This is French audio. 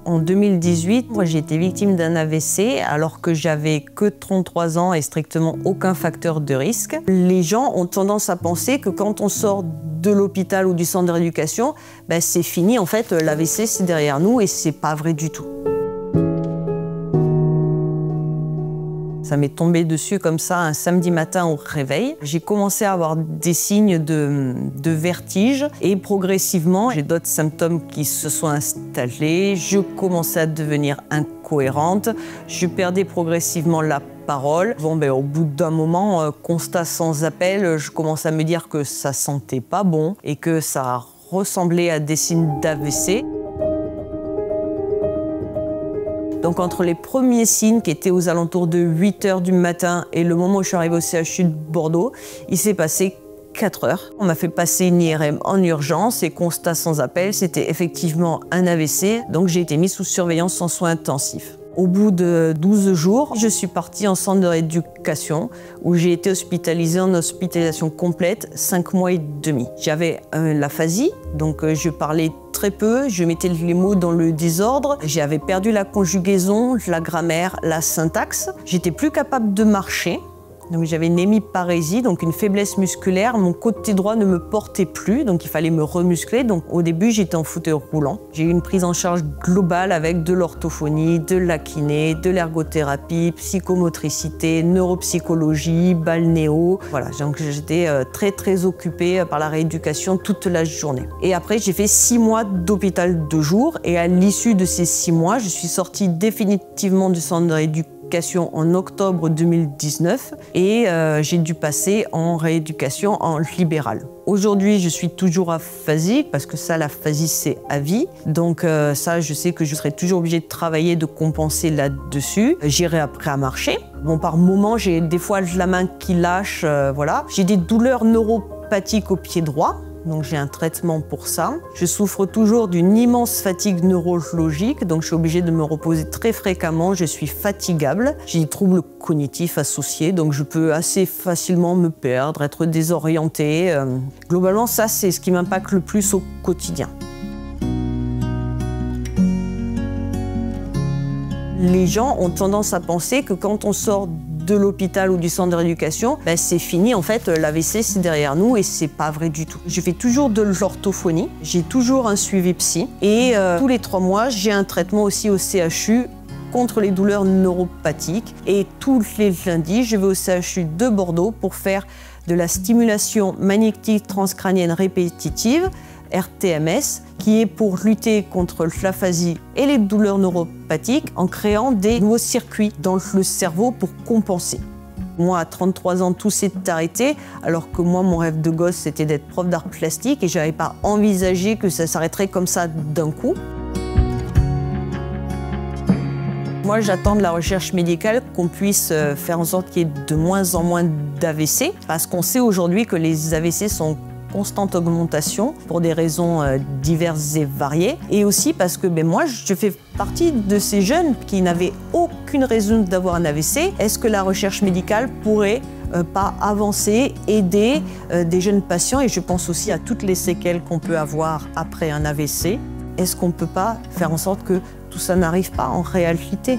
En 2018, moi j'ai été victime d'un AVC alors que j'avais que 33 ans et strictement aucun facteur de risque. Les gens ont tendance à penser que quand on sort de l'hôpital ou du centre de rééducation, c'est fini, en fait l'AVC c'est derrière nous et c'est pas vrai du tout. Ça m'est tombé dessus comme ça un samedi matin au réveil. J'ai commencé à avoir des signes de vertige et progressivement, j'ai d'autres symptômes qui se sont installés. Je commençais à devenir incohérente. Je perdais progressivement la parole. Au bout d'un moment, constat sans appel, je commence à me dire que ça sentait pas bon et que ça ressemblait à des signes d'AVC. Donc entre les premiers signes qui étaient aux alentours de 8 h du matin et le moment où je suis arrivée au CHU de Bordeaux, il s'est passé 4 heures. On m'a fait passer une IRM en urgence et constat sans appel, c'était effectivement un AVC. Donc j'ai été mise sous surveillance en soins intensifs. Au bout de 12 jours, je suis partie en centre de rééducation où j'ai été hospitalisée en hospitalisation complète 5 mois et demi. J'avais l'aphasie, donc je parlais très peu, je mettais les mots dans le désordre. J'avais perdu la conjugaison, la grammaire, la syntaxe. J'étais plus capable de marcher. Donc j'avais une hémiparésie, donc une faiblesse musculaire. Mon côté droit ne me portait plus, donc il fallait me remuscler. Donc au début, j'étais en fauteuil roulant. J'ai eu une prise en charge globale avec de l'orthophonie, de la kiné, de l'ergothérapie, psychomotricité, neuropsychologie, balnéo. Voilà, donc j'étais très occupée par la rééducation toute la journée. Et après, j'ai fait 6 mois d'hôpital de jour. Et à l'issue de ces 6 mois, je suis sortie définitivement du centre de rééducation en octobre 2019 et j'ai dû passer en rééducation en libéral. Aujourd'hui, je suis toujours aphasique parce que ça, l'aphasie, c'est à vie. Donc ça, je sais que je serai toujours obligée de travailler, de compenser là-dessus. J'irai après à marcher. Par moment, j'ai des fois la main qui lâche, voilà. J'ai des douleurs neuropathiques au pied droit. Donc j'ai un traitement pour ça. Je souffre toujours d'une immense fatigue neurologique, donc je suis obligée de me reposer très fréquemment. Je suis fatigable. J'ai des troubles cognitifs associés, donc je peux assez facilement me perdre, être désorientée. Globalement, ça, c'est ce qui m'impacte le plus au quotidien. Les gens ont tendance à penser que quand on sort de l'hôpital ou du centre de rééducation, c'est fini, en fait l'AVC c'est derrière nous et c'est pas vrai du tout. Je fais toujours de l'orthophonie, j'ai toujours un suivi psy et tous les 3 mois j'ai un traitement aussi au CHU contre les douleurs neuropathiques et tous les lundis je vais au CHU de Bordeaux pour faire de la stimulation magnétique transcrânienne répétitive, RTMS, qui est pour lutter contre l'aphasie et les douleurs neuropathiques en créant des nouveaux circuits dans le cerveau pour compenser. Moi, à 33 ans, tout s'est arrêté, alors que moi, mon rêve de gosse, c'était d'être prof d'art plastique et je n'avais pas envisagé que ça s'arrêterait comme ça d'un coup. Moi, j'attends de la recherche médicale qu'on puisse faire en sorte qu'il y ait de moins en moins d'AVC, parce qu'on sait aujourd'hui que les AVC sont constante augmentation pour des raisons diverses et variées. Et aussi parce que moi, je fais partie de ces jeunes qui n'avaient aucune raison d'avoir un AVC. Est-ce que la recherche médicale pourrait pas avancer, aider des jeunes patients? Et je pense aussi à toutes les séquelles qu'on peut avoir après un AVC. Est-ce qu'on ne peut pas faire en sorte que tout ça n'arrive pas en réalité?